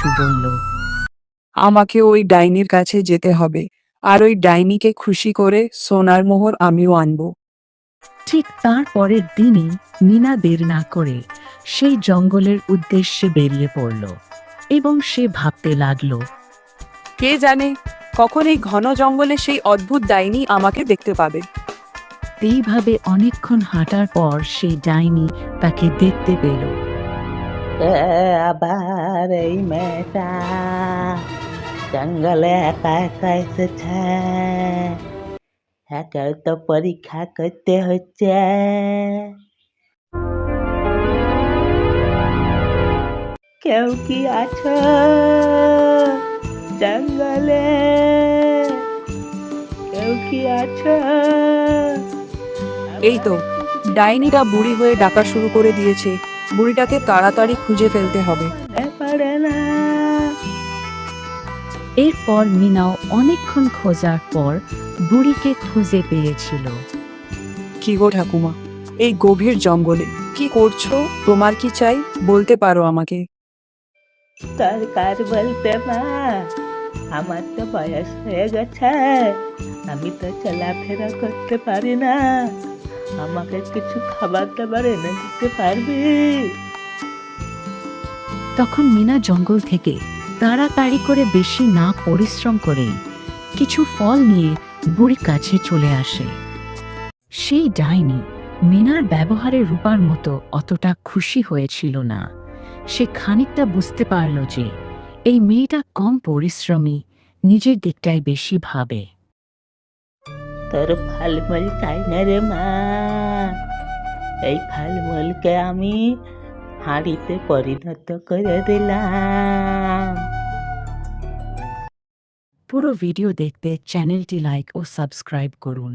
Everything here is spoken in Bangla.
কিছু বলল। আমাকে ওই ডাইনির কাছে যেতে হবে, আর ওই ডাইনিকে খুশি করে সোনার মোহর আমিও আনবো। ঠিক তার পরের দিনই মিনা দের না করে সেই জঙ্গলের উদ্দেশ্যে বেরিয়ে পড়ল এবং সে ভাবতে লাগলো, কে জানে কখন এই ঘন জঙ্গলে সেই অদ্ভুত ডাইনি আমাকে দেখতে পাবে। এইভাবে অনেকক্ষণ হাঁটার পর সেই ডাইনি তাকে দেখতে পেল। আবার এই মেয়েটা জঙ্গলে একা একা এসেছে, একার তো পরীক্ষা করতে হচ্ছে। কেউ কি আছো জঙ্গলে? কেউ কি আছো? এই তো ডাইনিটা বুড়ি হয়ে ডাকা শুরু করে দিয়েছে। বুড়িটাকে তাড়াতাড়ি খুঁজে ফেলতে হবে। পারে না। এরপর মিনাও অনেকক্ষণ খোঁজার পর বুড়িকে খুঁজে পেয়েছিল। কি গো ঠাকুমা, এই গভীর জঙ্গলে কি করছো? তোমার কি চাই বলতে পারো আমাকে। দরকার বলতে মা, আমার তো বয়স হয়ে গেছে, আমি তো চলাফেরা করতে পারি না, আমাকে কিছু খাবার দাবার এনে দিতে পারবি? তখন মিনা জঙ্গল থেকে তাড়াতাড়ি করে বেশি না পরিশ্রম করে কিছু ফল নিয়ে বুড়ির কাছে চলে আসে। সেই ডাইনি মিনার ব্যবহারে রূপার মতো অতটা খুশি হয়েছিল না। সে খানিকটা বুঝতে পারল যে এই মেয়েটা কম পরিশ্রমী, নিজের দিকটাই বেশি ভাবে। তোর ফলমূল চাই না রে মা, এই ফলমূলকে আমি হাঁড়িতে পরিণত করে দিলাম। পুরো ভিডিও দেখতে চ্যানেলটি লাইক ও সাবস্ক্রাইব করুন।